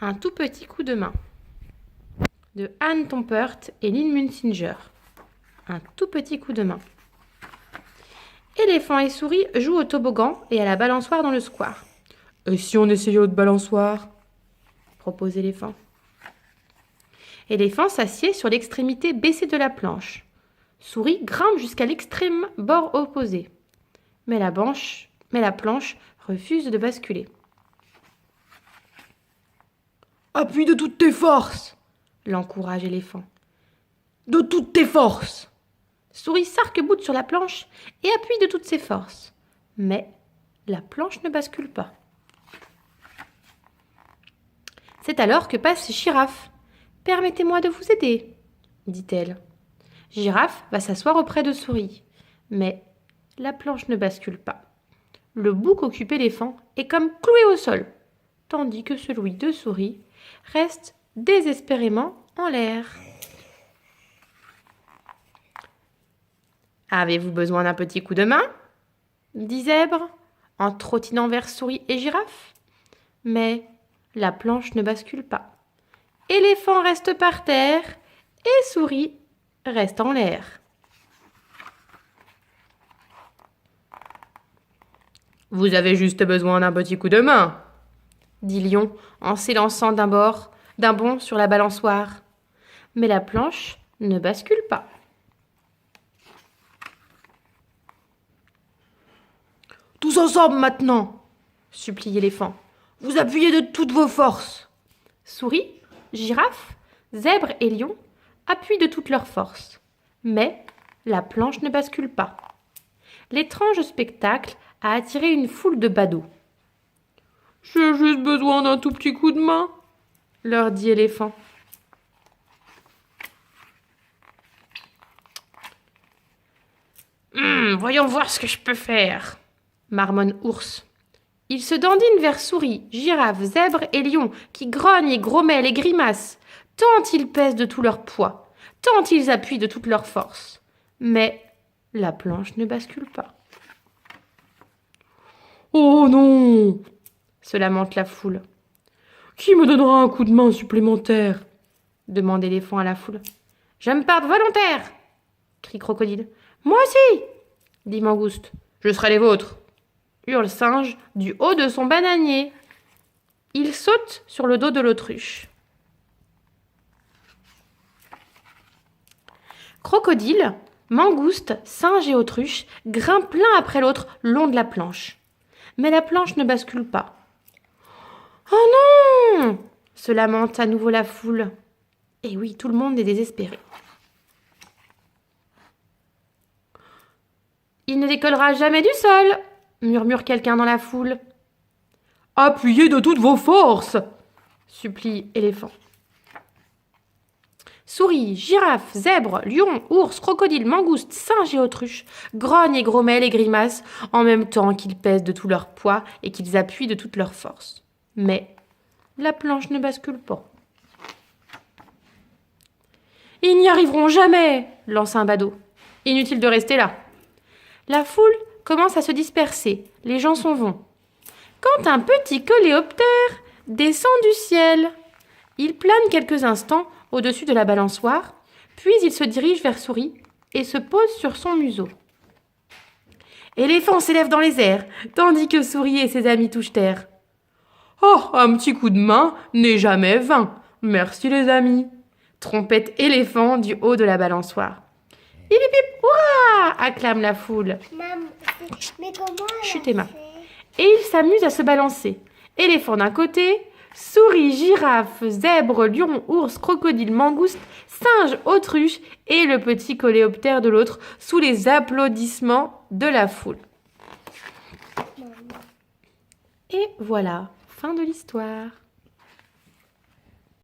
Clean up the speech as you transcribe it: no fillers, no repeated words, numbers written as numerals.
Un tout petit coup de main de Anne Tompert et Lynn Munsinger. Un tout petit coup de main. Éléphant et souris jouent au toboggan et à la balançoire dans le square. Et si on essayait autre balançoire? Propose Éléphant. Éléphant s'assied sur l'extrémité baissée de la planche. Souris grimpe jusqu'à l'extrême bord opposé. Mais la planche refuse de basculer. Appuie de toutes tes forces, l'encourage Éléphant. de toutes tes forces. Souris s'arc-boute sur la planche et appuie de toutes ses forces. Mais la planche ne bascule pas. C'est alors que passe Girafe. « Permettez-moi de vous aider, dit-elle. Girafe va s'asseoir auprès de Souris. Mais la planche ne bascule pas. Le bout qu'occupe Éléphant est comme cloué au sol, tandis que celui de Souris reste désespérément en l'air. « Avez-vous besoin d'un petit coup de main ?» dit Zèbre, en trottinant vers Souris et Girafe. Mais la planche ne bascule pas. Éléphant reste par terre et Souris reste en l'air. « Vous avez juste besoin d'un petit coup de main, » dit Lion en s'élançant d'un bond sur la balançoire. Mais la planche ne bascule pas. « Tous ensemble maintenant, » supplie Éléphant. « Vous appuyez de toutes vos forces. » Souris, Girafe, Zèbre et Lion appuient de toutes leurs forces. Mais la planche ne bascule pas. L'étrange spectacle a attiré une foule de badauds. « J'ai juste besoin d'un tout petit coup de main, » leur dit Éléphant. Voyons voir ce que je peux faire, marmonne Ours. Il se dandine vers Souris, Girafe, Zèbre et Lion, qui grognent et grommellent et grimacent, tant ils pèsent de tout leur poids, tant ils appuient de toute leur force. Mais la planche ne bascule pas. « Oh non !» se lamente la foule. « Qui me donnera un coup de main supplémentaire ?» demande Éléphant à la foule. « Je me porte volontaire !» crie Crocodile. « Moi aussi !» dit Mangouste. « Je serai les vôtres !» hurle Singe du haut de son bananier. Il saute sur le dos de l'autruche. Crocodile, Mangouste, Singe et Autruche grimpent l'un après l'autre long de la planche. Mais la planche ne bascule pas. « Oh non !» se lamente à nouveau la foule. Et oui, tout le monde est désespéré. « Il ne décollera jamais du sol !» murmure quelqu'un dans la foule. « Appuyez de toutes vos forces !» supplie Éléphant. Souris, Girafe, Zèbre, Lion, Ours, Crocodile, Mangouste, Singe et Autruche grognent et grommellent et grimacent en même temps qu'ils pèsent de tout leur poids et qu'ils appuient de toute leur force. Mais la planche ne bascule pas. « Ils n'y arriveront jamais !» lance un badaud. « Inutile de rester là. » La foule commence à se disperser, les gens s'en vont. Quand un petit coléoptère descend du ciel, il plane quelques instants au-dessus de la balançoire, puis il se dirige vers Souris et se pose sur son museau. Éléphant s'élève dans les airs, tandis que Souris et ses amis touchent terre. « Oh, un petit coup de main n'est jamais vain. Merci les amis !» trompette Éléphant du haut de la balançoire. « Hip hip hip, hurrah !» acclame la foule. Mais comment Chut Emma. Et ils s'amusent à se balancer. Éléphant d'un côté, souris, girafe, zèbre, lion, ours, crocodile, mangouste, singe, autruche et le petit coléoptère de l'autre sous les applaudissements de la foule. Et voilà, fin de l'histoire.